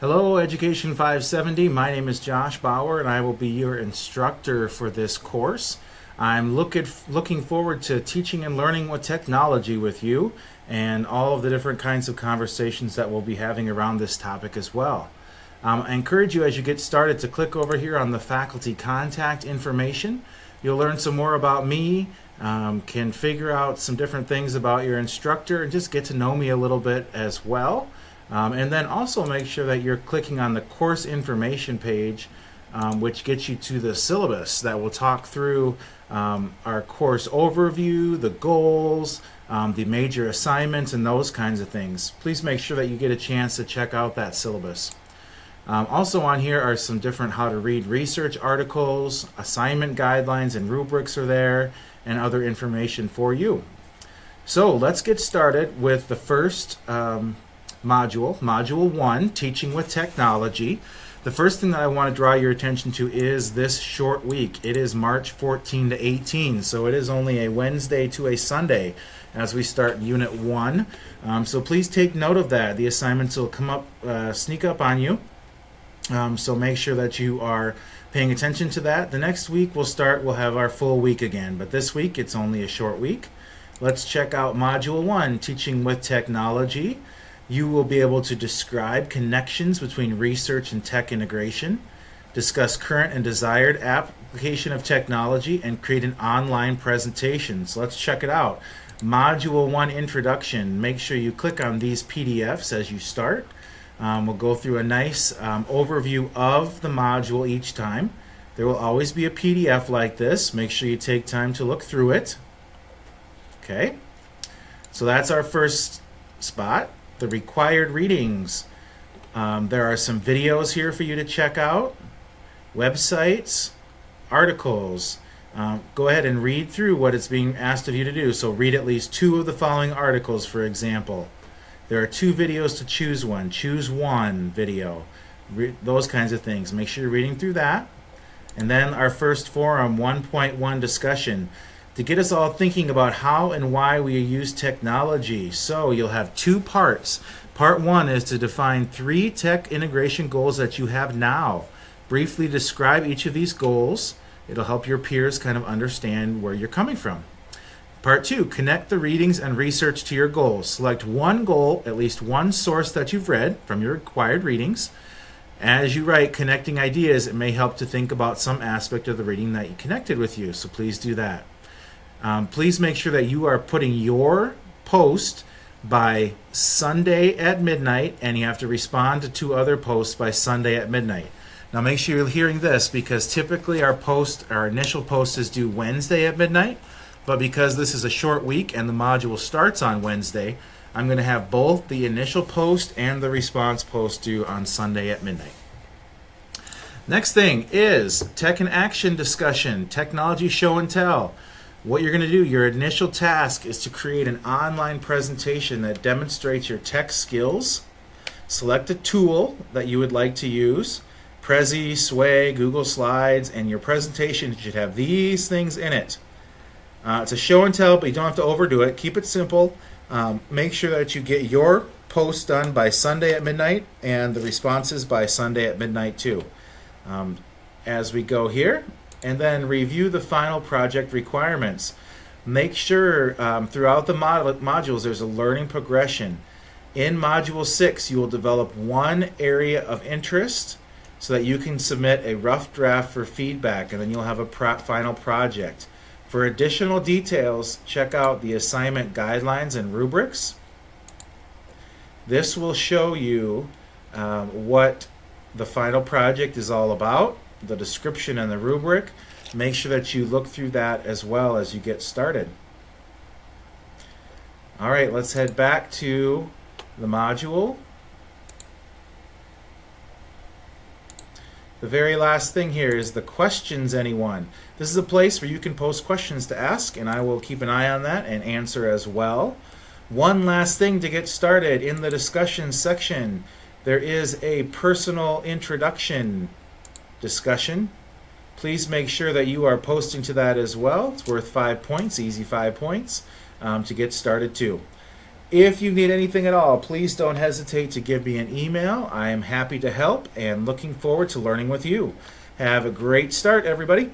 Hello, Education 570. My name is Josh Bauer, and I will be your instructor for this course. I'm looking forward to teaching and learning with technology with you and all of the different kinds of conversations that we'll be having around this topic as well. I encourage you as you get started to click over here on the faculty contact information. You'll learn some more about me, can figure out some different things about your instructor, and just get to know me a little bit as well. And then also make sure that you're clicking on the course information page, which gets you to the syllabus that will talk through our course overview, the goals, the major assignments, and those kinds of things. Please make sure that you get a chance to check out that syllabus. Also on here are some different how to read research articles, assignment guidelines and rubrics are there, and other information for you. So let's get started with the first Module 1, Teaching with Technology. The first thing that I want to draw your attention to is this short week. It is March 14 to 18, so it is only a Wednesday to a Sunday as we start Unit 1. So please take note of that. The assignments will come up, sneak up on you. So make sure that you are paying attention to that. The next week we'll have our full week again, but this week it's only a short week. Let's check out Module 1, Teaching with Technology. You will be able to describe connections between research and tech integration, discuss current and desired application of technology, and create an online presentation. So let's check it out. Module 1, Introduction. Make sure you click on these PDFs as you start. We'll go through a nice overview of the module each time. There will always be a PDF like this. Make sure you take time to look through it. Okay, so that's our first spot. The required readings. There are some videos here for you to check out, websites, articles. Go ahead and read through what it's being asked of you to do. So read at least 2 of the following articles, for example. There are 2 videos to choose one. Choose one video. Those kinds of things. Make sure you're reading through that. And then our first forum, 1.1 discussion, to get us all thinking about how and why we use technology. So you'll have 2 parts. Part 1 is to define 3 tech integration goals that you have now. Briefly describe each of these goals. It'll help your peers kind of understand where you're coming from. Part 2, connect the readings and research to your goals. Select one goal, at least one source that you've read from your required readings. As you write connecting ideas, it may help to think about some aspect of the reading that you connected with you, so please do that. Please make sure that you are putting your post by Sunday at midnight, and you have to respond to 2 other posts by Sunday at midnight. Now make sure you're hearing this, because typically our initial post is due Wednesday at midnight, but because this is a short week and the module starts on Wednesday, I'm going to have both the initial post and the response post due on Sunday at midnight. Next thing is Tech in Action discussion, technology show and tell. What you're going to do, your initial task is to create an online presentation that demonstrates your tech skills. Select a tool that you would like to use, Prezi, Sway, Google Slides, and your presentation should have these things in it. It's a show and tell, but you don't have to overdo it. Keep it simple. Make sure that you get your post done by Sunday at midnight and the responses by Sunday at midnight too. As we go here, and then review the final project requirements. Make sure throughout the modules there's a learning progression. In Module 6, you will develop one area of interest so that you can submit a rough draft for feedback, and then you'll have a final project. For additional details, check out the assignment guidelines and rubrics. This will show you what the final project is all about, the description and the rubric. Make sure that you look through that as well as you get started. All right, let's head back to the module. The very last thing here is the questions anyone. This is a place where you can post questions to ask, and I will keep an eye on that and answer as well. One last thing to get started in the discussion section. There is a personal introduction discussion. Please make sure that you are posting to that as well. It's worth 5 points, easy 5 points to get started too. If you need anything at all, please don't hesitate to give me an email. I am happy to help and looking forward to learning with you. Have a great start, everybody.